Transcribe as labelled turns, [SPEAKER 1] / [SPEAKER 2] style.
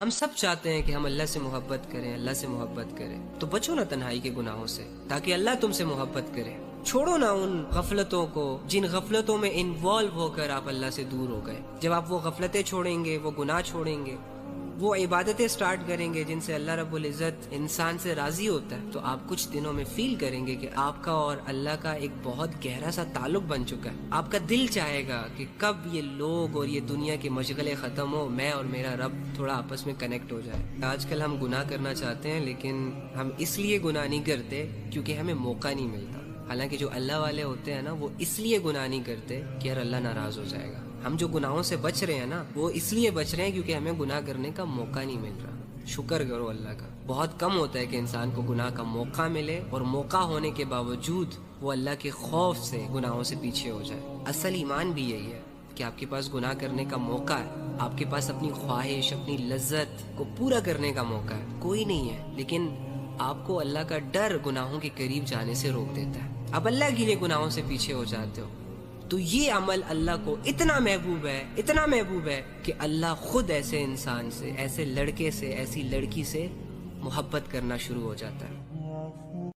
[SPEAKER 1] ہم سب چاہتے ہیں کہ ہم اللہ سے محبت کریں، اللہ سے محبت کریں، تو بچو نا تنہائی کے گناہوں سے تاکہ اللہ تم سے محبت کرے۔ چھوڑو نا ان غفلتوں کو جن غفلتوں میں انوالو ہو کر آپ اللہ سے دور ہو گئے۔ جب آپ وہ غفلتیں چھوڑیں گے، وہ گناہ چھوڑیں گے، وہ عبادتیں سٹارٹ کریں گے جن سے اللہ رب العزت انسان سے راضی ہوتا ہے، تو آپ کچھ دنوں میں فیل کریں گے کہ آپ کا اور اللہ کا ایک بہت گہرا سا تعلق بن چکا ہے۔ آپ کا دل چاہے گا کہ کب یہ لوگ اور یہ دنیا کے مشغلے ختم ہو، میں اور میرا رب تھوڑا آپس میں کنیکٹ ہو جائے۔ آج کل ہم گناہ کرنا چاہتے ہیں لیکن ہم اس لیے گناہ نہیں کرتے کیونکہ ہمیں موقع نہیں ملتا۔ حالانکہ جو اللہ والے ہوتے ہیں نا، وہ اس لیے گناہ نہیں کرتے کہ یار اللہ ناراض ہو جائے گا۔ ہم جو گناہوں سے بچ رہے ہیں نا، وہ اس لیے بچ رہے ہیں کیونکہ ہمیں گناہ کرنے کا موقع نہیں مل رہا۔ شکر کرو اللہ کا۔ بہت کم ہوتا ہے کہ انسان کو گناہ کا موقع ملے اور موقع ہونے کے باوجود وہ اللہ کے خوف سے گناہوں سے پیچھے ہو جائے۔ اصل ایمان بھی یہی ہے کہ آپ کے پاس گناہ کرنے کا موقع ہے، آپ کے پاس اپنی خواہش، اپنی لذت کو پورا کرنے کا موقع ہے، کوئی نہیں ہے، لیکن آپ کو اللہ کا ڈر گناہوں کے قریب جانے سے روک دیتا ہے۔ اب اللہ کے لیے گناہوں سے پیچھے ہو جاتے ہو، تو یہ عمل اللہ کو اتنا محبوب ہے، اتنا محبوب ہے کہ اللہ خود ایسے انسان سے، ایسے لڑکے سے، ایسی لڑکی سے محبت کرنا شروع ہو جاتا ہے۔